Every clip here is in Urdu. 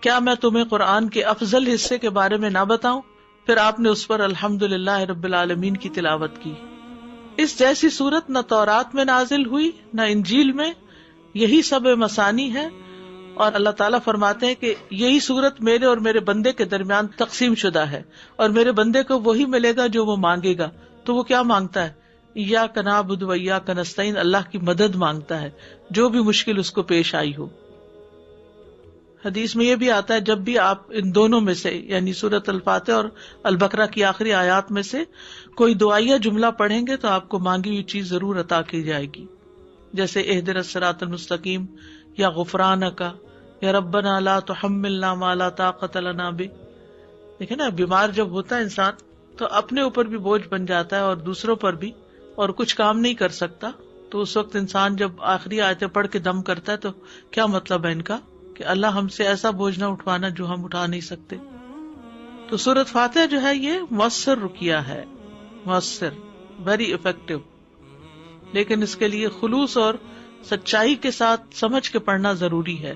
کیا میں تمہیں قرآن کے افضل حصے کے بارے میں نہ بتاؤں؟ پھر آپ نے اس پر الحمدللہ رب العالمین کی تلاوت کی۔ اس جیسی صورت نہ تورات میں نازل ہوئی نہ انجیل میں، یہی سب مثانی ہے، اور اللہ تعالیٰ فرماتے ہیں کہ یہی صورت میرے اور میرے بندے کے درمیان تقسیم شدہ ہے، اور میرے بندے کو وہی ملے گا جو وہ مانگے گا۔ تو وہ کیا مانگتا ہے؟ ایاک نعبد و ایاک نستعین، اللہ کی مدد مانگتا ہے جو بھی مشکل اس کو پیش آئی ہو۔ حدیث میں یہ بھی آتا ہے جب بھی آپ ان دونوں میں سے یعنی سورۃ الفاتحہ اور البقرہ کی آخری آیات میں سے کوئی دعائیہ جملہ پڑھیں گے تو آپ کو مانگی ہوئی چیز ضرور عطا کی جائے گی، جیسے اہدنا الصراط المستقیم یا غفرانک یا ربنا لا تحملنا ما لا طاقت لنا بہ۔ دیکھیں نا، بیمار جب ہوتا ہے انسان تو اپنے اوپر بھی بوجھ بن جاتا ہے اور دوسروں پر بھی، اور کچھ کام نہیں کر سکتا، تو اس وقت انسان جب آخری آیتیں پڑھ کے دم کرتا ہے تو کیا مطلب ہے ان کا کہ اللہ ہم سے ایسا بوجھ نہ اٹھوانا جو ہم اٹھا نہیں سکتے۔ تو سورۃ فاتحہ جو ہے یہ مؤثر رقیہ ہے، مؤثر، ویری افیکٹو، لیکن اس کے لیے خلوص اور سچائی کے ساتھ سمجھ کے پڑھنا ضروری ہے۔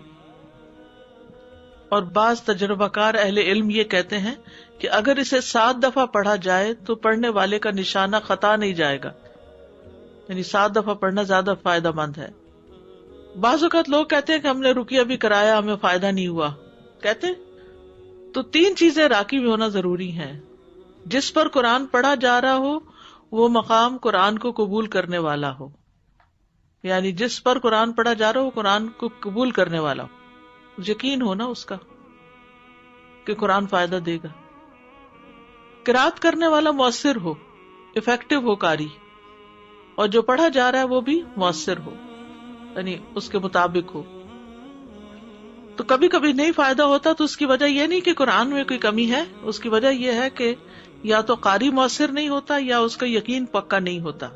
اور بعض تجربہ کار اہل علم یہ کہتے ہیں کہ اگر اسے 7 دفعہ پڑھا جائے تو پڑھنے والے کا نشانہ خطا نہیں جائے گا، یعنی 7 دفعہ پڑھنا زیادہ فائدہ مند ہے۔ بعض اوقات لوگ کہتے ہیں کہ ہم نے رقیہ بھی کرایا ہمیں فائدہ نہیں ہوا، کہتے ہیں تو 3 چیزیں راکب ہونا ضروری ہیں۔ جس پر قرآن پڑھا جا رہا ہو وہ مقام قرآن کو قبول کرنے والا ہو، یعنی جس پر قرآن پڑھا جا رہا ہو وہ قرآن کو قبول کرنے والا ہو، یقین ہو نا اس کا کہ قرآن فائدہ دے گا۔ قرات کرنے والا مؤثر ہو، افیکٹو ہو قاری، اور جو پڑھا جا رہا ہے وہ بھی مؤثر ہو، یعنی اس کے مطابق ہو۔ تو کبھی کبھی نہیں فائدہ ہوتا تو اس کی وجہ یہ نہیں کہ قرآن میں کوئی کمی ہے، اس کی وجہ یہ ہے کہ یا تو قاری مؤثر نہیں ہوتا یا اس کا یقین پکا نہیں ہوتا،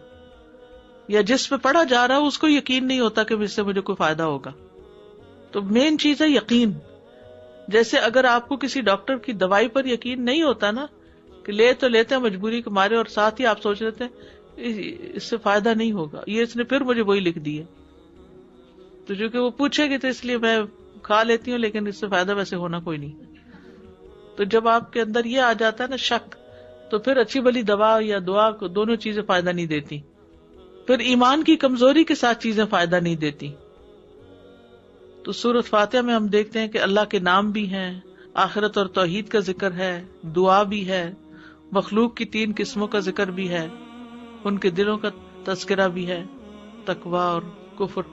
یا جس پہ پڑھا جا رہا ہے اس کو یقین نہیں ہوتا کہ اس سے مجھے کوئی فائدہ ہوگا۔ تو مین چیز ہے یقین۔ جیسے اگر آپ کو کسی ڈاکٹر کی دوائی پر یقین نہیں ہوتا نا، کہ لے تو لیتے ہیں مجبوری کے مارے، اور ساتھ ہی آپ سوچ رہے ہیں اس سے فائدہ نہیں ہوگا، یہ اس نے پھر مجھے وہی لکھ دی ہے، تو جو کہ وہ پوچھے گی تو اس لیے میں کھا لیتی ہوں، لیکن اس سے فائدہ ویسے ہونا کوئی نہیں۔ تو جب آپ کے اندر یہ آ جاتا ہے نا شک، تو پھر اچھی بلی دوا یا دعا کو دونوں چیزیں فائدہ نہیں دیتی، پھر ایمان کی کمزوری کے ساتھ چیزیں فائدہ نہیں دیتی۔ تو سورۃ فاتحہ میں ہم دیکھتے ہیں کہ اللہ کے نام بھی ہیں، آخرت اور توحید کا ذکر ہے، دعا بھی ہے، مخلوق کی 3 قسموں کا ذکر بھی ہے، ان کے دلوں کا تذکرہ بھی ہے، تقوی اور کفر۔